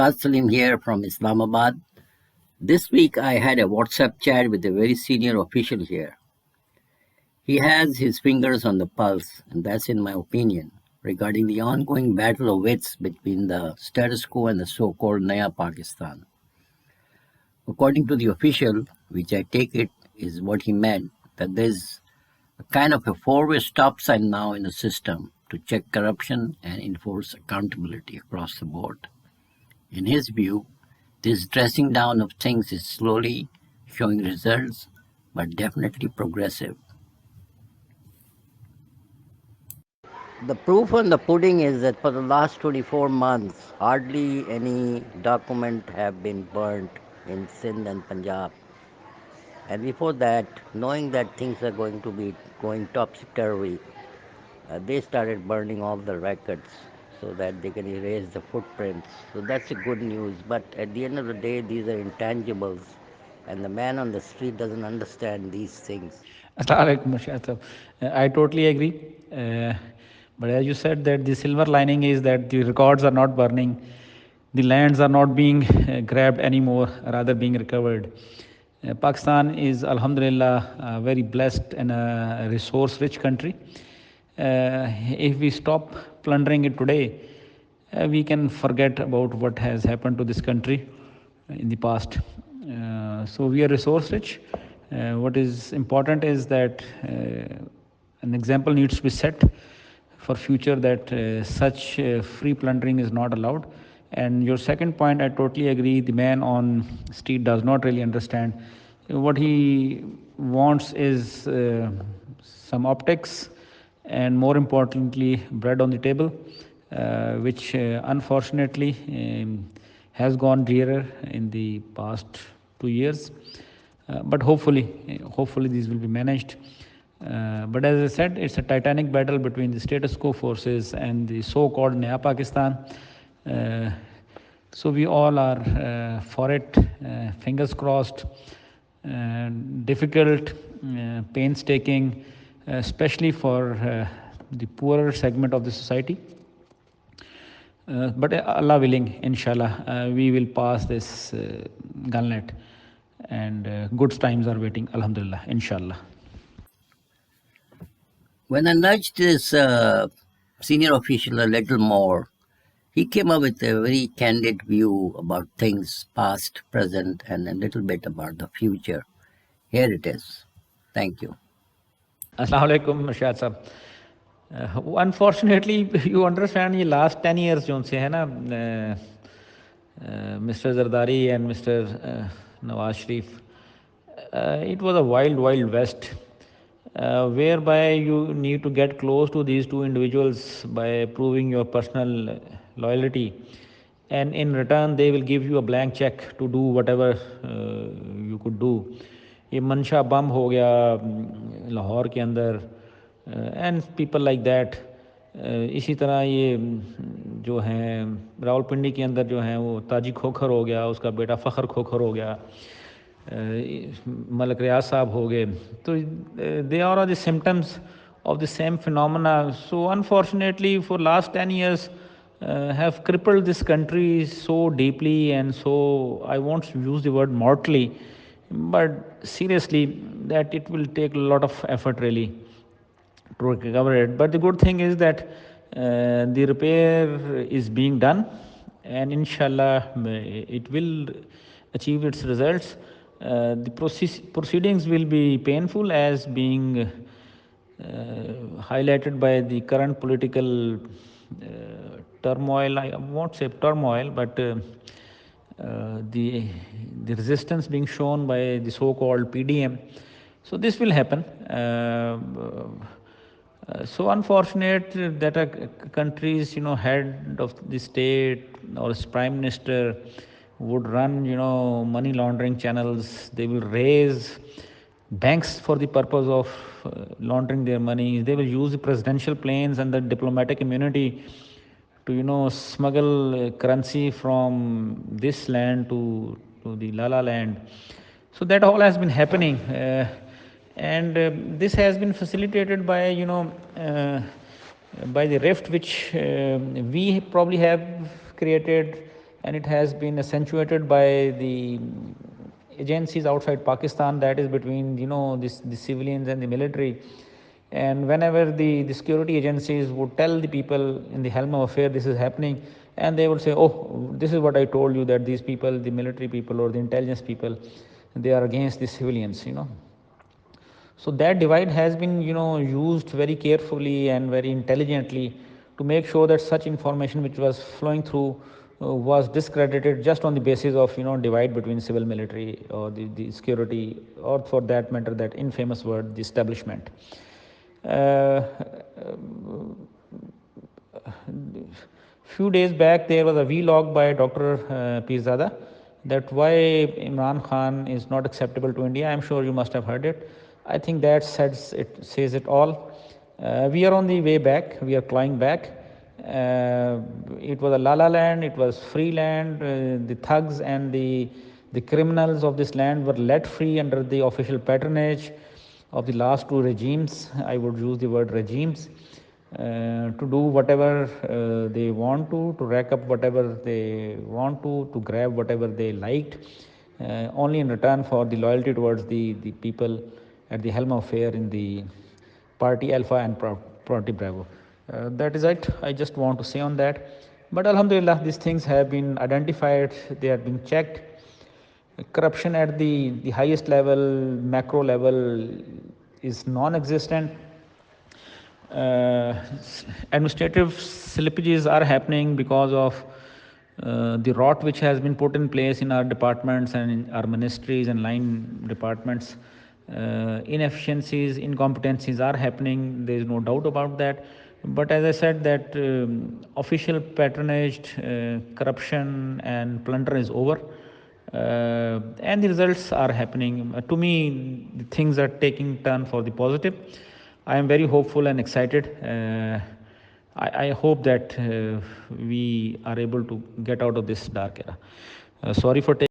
Salim here from Islamabad. This week I had a WhatsApp chat with a very senior official here. He has his fingers on the pulse, and that's in my opinion, regarding the ongoing battle of wits between the status quo and the so called Naya Pakistan. According to the official, which I take it is what he meant, that there's a kind of a four-way stop sign now in the system to check corruption and enforce accountability across the board. In his view, this dressing down of things is slowly showing results, but definitely progressive. The proof on the pudding is that for the last 24 months, hardly any document have been burnt in Sindh and Punjab. And before that, knowing that things are going to be going topsy-turvy, they started burning all the records so that they can erase the footprints. So that's a good news. But at the end of the day, these are intangibles, and the man on the street doesn't understand these things. Assalamualaikum, Mashad sahab. I totally agree. Uh, but as you said, that the silver lining is that the records are not burning, the lands are not being grabbed anymore, rather being recovered. Pakistan is, Alhamdulillah, a very blessed and a resource-rich country. If we stop plundering it today, we can forget about what has happened to this country in the past. So we are resource rich. What is important is that an example needs to be set for future that such free plundering is not allowed. And your second point, I totally agree. The man on street does not really understand. What he wants is some optics, and more importantly, bread on the table, which unfortunately has gone dearer in the past 2 years. But hopefully these will be managed. But as I said, it's a titanic battle between the status quo forces and the so-called Naya Pakistan. Uh, so we all are for it, fingers crossed. Difficult, painstaking, especially for the poorer segment of the society. But Allah willing, inshallah, we will pass this gauntlet, and good times are waiting, alhamdulillah, inshallah. When I nudged this senior official a little more, he came up with a very candid view about things past, present, and a little bit about the future. Here it is. Thank you. Assalamu alaikum, Mashad sahab. Unfortunately, you understand, ये last 10 years जो से है ना, Mr. Zardari and Mr. Nawaz Sharif, it was a wild west, whereby you need to get close to these two individuals by proving your personal loyalty, and in return they will give you a blank check to do whatever you could do. ये मंशा बम हो गया लाहौर के अंदर, and people like that. इसी तरह ये जो हैं रावलपिंडी के अंदर जो हैं वो ताजी खोखर हो गया, उसका बेटा फ़खर खोखर हो गया, मलक रियाज साहब हो गए. तो they are the symptoms of the same phenomena. So unfortunately for last 10 years have crippled this country so deeply, and so I won't use the word mortally, but seriously, that it will take a lot of effort really to recover it. But the good thing is that the repair is being done, and inshallah it will achieve its results. The proceedings will be painful, as being highlighted by the current political turmoil. I won't say turmoil, but the resistance being shown by the so-called PDM. So this will happen. So unfortunate that a country's head of the state or its prime minister would run money laundering channels. They will raise banks for the purpose of laundering their money. They will use the presidential planes and the diplomatic immunity to smuggle currency from this land to the Lala land. So that all has been happening, and this has been facilitated by by the rift which we probably have created, and it has been accentuated by the agencies outside Pakistan, that is between the civilians and the military. And whenever the security agencies would tell the people in the helm of affair this is happening, and they would say, oh, this is what I told you, that these people, the military people or the intelligence people, they are against the civilians. So that divide has been used very carefully and very intelligently to make sure that such information which was flowing through was discredited just on the basis of divide between civil military or the security, or for that matter that infamous word, the establishment. uh, Few days back there was a vlog by Dr. Pirzada, that why Imran Khan is not acceptable to India. I'm sure you must have heard it. I think that says it all. We are on the way back. We are clawing back. It was a la la land. It was free land. The thugs and the criminals of this land were let free under the official patronage of the last two regimes. I would use the word regimes. To do whatever they want to rack up whatever they want to grab whatever they liked, only in return for the loyalty towards the people at the helm of affair in the Party Alpha and Party Bravo. That is it. I just want to say on that. But Alhamdulillah, these things have been identified, they have been checked. Corruption at the highest level, macro level, is non existent. uh, Administrative slippages are happening because of the rot which has been put in place in our departments and in our ministries and line departments. Inefficiencies, incompetencies are happening. There is no doubt about that. But as I said, that official patronaged corruption and plunder is over, and the results are happening. To me, the things are taking turn for the positive. I am very hopeful and excited. I hope that we are able to get out of this dark era. Sorry for taking